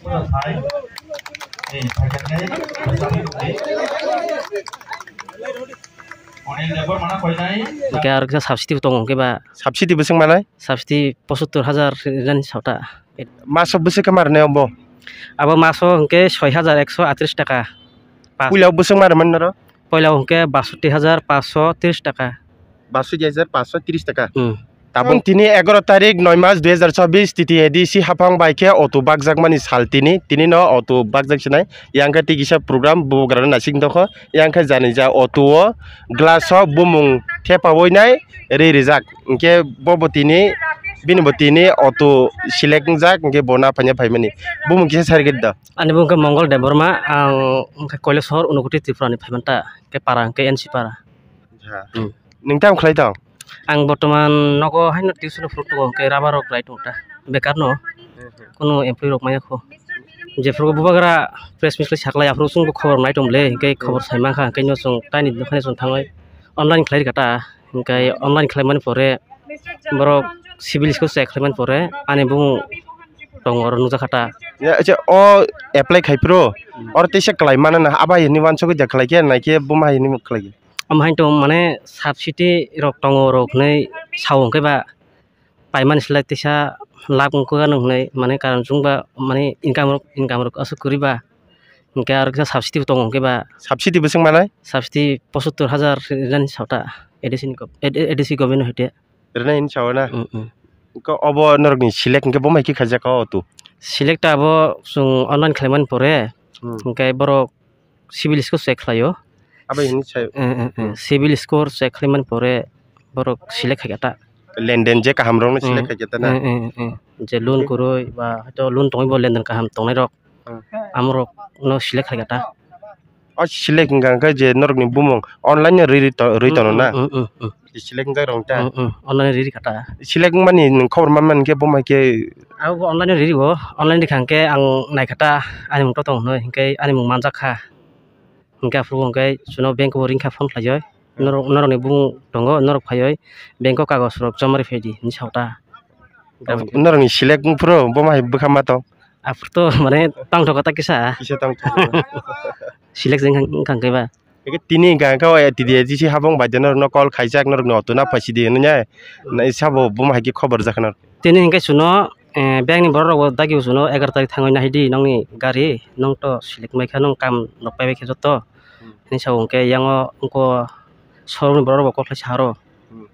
Oke, harga subsidi tong ke ba? Subsidi beseng mana? Subsidi 75,000 dan sauta. Masuk beseng kemar ne obo? Abo masuk ke 6,138 টাকা. Pulau beseng mana mana? Pulau ke 62,530 টাকা. 62,530 টাকা. Tabung tini 11 tarik 9 Maret 2024 titi edisi hapang baike oto bagjak mani sal tini no oto bagjak sinai yang ka tigisa program bubugrana nasing doko yang ka janija oto glass o bumung tepa woinai re rijak ingke bobo tini bini botini oto silek jak ingke bona panya phaimani bumung kisa sargit da Ani bung ke Mongol Deborma ang ke Koile Sohor Unukuti Tripurani phaimanta ke Parang ke NC Para. Ningtam khlai tang Ang Bortoman nogo haino tuition fruto ke rabarok right uta bekar no kono employee rok maya kho je fro bubagra press meet saklai afro sung khobor nai tomle ke khobor saimang kha ke no sung tani nokhane sung thangai online khlai kata ke online khlai man pore borok civil school se khlai man pore ani bung tongor nuja kata ya o apply khai pro or tese klai manana abai ni wanso ke khlai ke nai ke buma ni khlai amhain to mane subsidy rok tongo rok nei saung ke ba paiman slai tisa lab ko ganung nei mane karon jungba mane income rok asu kuriba ingke ar ka subsidy tongo ke ba subsidy beseng mana subsidy 75,000 jan sauta edisi government hete rena in chawana ko obo norgni select ingke bomai ki khaja ka otu select abo sung online khlaiman pore ingke borok civil school se khlayo abai ini civil score se khliman pore borok select khagata lenden je kaham rong select khagata na je loan kuroi ba to loan tongi bo lenden kaham tongnai rok amrok no select khagata o select ngang ka je norgni bumong online ri tono na select ngang rong ta online ri kata select mani khobor man ke bomai ke au online ri go online dikhangke ang nai kata ani mung to tong noi hingke ani mung manjak kha hingka fru hingke suno bank bo ring kha phone khlaioi norok ni bung tongo norok phaioi bank kagos rok jomari phedi ni sauta norok ni select pro bomai bukhama to afur to mane tang to kata kisa tang select jeng khangke ba ke tini gang ka tidi disi habong bajenar no call khaijak norok no to na phasidi nya na sabo bomai ki khobor jaknar tini hingke suno bank ni borok dagi suno 11 tarik thangoi na hidi nongni gari nong to select mai kha nong kam nok pai khe joto ni saung ke yango ungko sorong borok ko khlai saro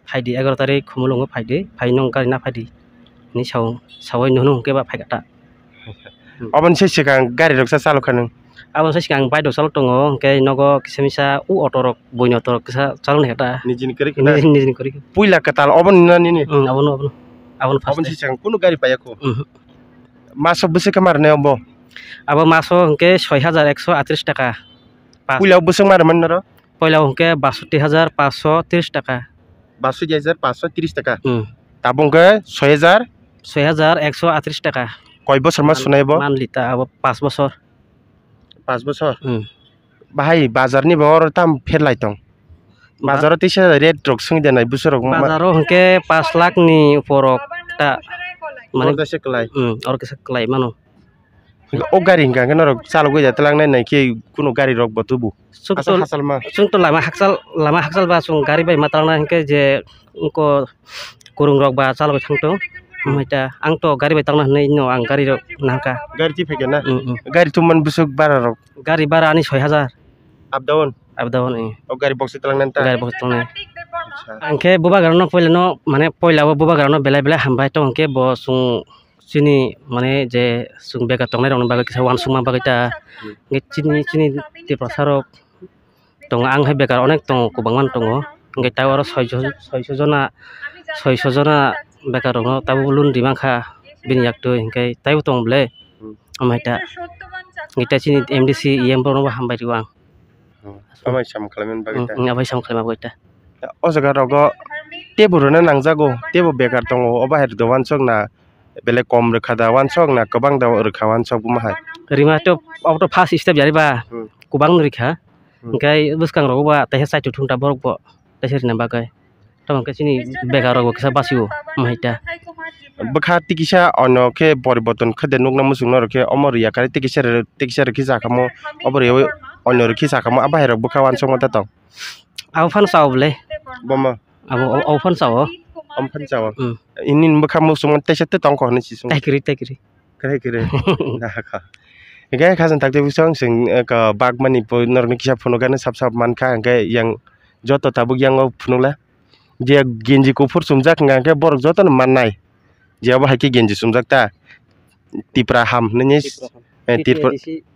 phaidi 11 tarik khumulung phaidi phai nong gari na phaidi ni saung sawai nunu ke ba phaigata obon se sikang gari rok sa salo khanung abon se sikang bai do sal tongo ke nogo kisemisa u auto rok boino to kisa chalon heta nijin kari puila katal obon na ni abon sih jangan kuno gari payako masuk besi kemar ne ombo abo masuk ke 6,138 টাকা pulau beseng mar mana pulau ke 62,530 টাকা 62,530 টাকা tabung ke 6,138 টাকা koi bosor mas sunai bo man lita abo 5 bosor 5 bosor bahai bazar ni bor tam pherlai tong bazar tise red rok sung denai busor bazar ke 5 lakh ni porok ta mane dese kelai or ke kelai mano o gari hingga kan rok salo goi jatlang nai nai ke kuno gari rok botubu asal hasal ma sung to lama haksal ba sung gari bai matal na hingke je ko kurung rok ba salo thang to maita ang to gari bai tangna nei no ang gari rok nangka gari ti phege na gari tuman busuk bara rok gari bara ani 6,000 up down o gari box talang nan ta gari box talang angke buba garno poilano mane poilabo buba garno belai hambai to angke bo sung sini mane je sung bega tongnai rong baga kisa wan suma bagita nge chini ti prosarok tong ang hai begar onek tong kubangman tongo nge tawaro 600 jona begar rong tabu lun dimangkha binyak to hingkai tayu tong ble amaita ngita chini MDC EM bro no hambai riwang amai sam khlamen bagita abai sam khlema bagita o jaga rogo tebur na nangjago tebo begar tongo oba her do wansok na bele kom rekha da wansok na kabang da rekha wansok bumahai rima to auto fast step jari ba kubang rekha ngai buskang rogo ba tehe sai thung ta borok bo tehe rina bagai tama ke sini begar rok kisa basio mahita bkha tikisa ono ke poriboton khade nukna musung no ke omor ya kare tikisa reki jakamo obor yo ono reki jakamo aba hero bkha wan song mata tong au fan saw ble boma au fan saw om phan chawa inin bkha musung tese te tong ko ni sisung tai kiri kare na kha ge khasan takte busong sing ka bagmani po norni kisa phunogane sap man kha ge yang joto tabuk yang phunula je genji kufur sumjak ngangke borok joto mannai je ba haki genji sumjak ta tipra ham ne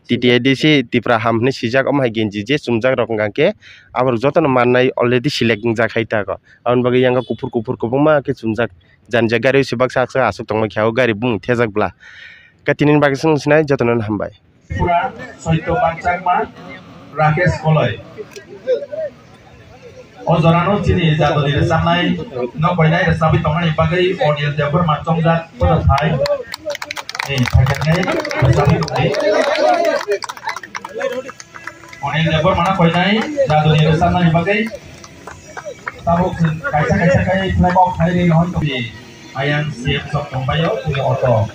TTADC tipra ham ne sijak om hai genji je sumjak rok ngangke abor joto mannai already select jak haita ko aun bagi yang kufur kubuma ke sumjak janja gari subak saksa asuk tongma khau gari bung thejak bla katinin bagi sung sinai joto non hambai pura soito bangsangma Rakesh Koloi Ozorano chini jado dire samnai no koinai resabi tongani bagai audience deber macong jat pada thai ni thakane resabi tongni audience deber mana koinai jado dire samnai bagai tabuk kaisa kai fly box thai ri hon to bi ayang siap sok tongbayo punya auto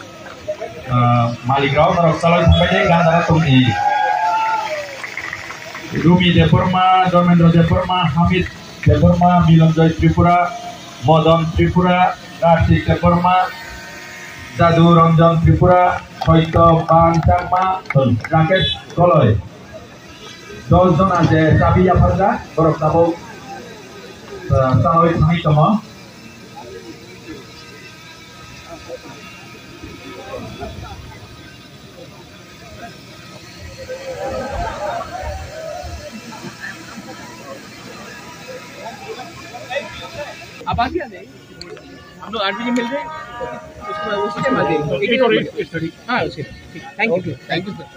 Maligrau narok saloi tongbai gandara tongni Rumi Deporma, Dormendro Deporma, Hamid Deporma, Milanjoy Tripura, Modon Tripura, Kartik Deporma, Jadu Ranjan Tripura, Soito Bangsangma, Rakesh Koloi. 10 জন আছে চাবি আপনারা বরফ তাবো saloi tangi tama. अब आ गया नहीं हम लोग 8 बजे मिल रहे हैं उसके टाइम आ जाएंगे हाँ उसके थैंक यू सर।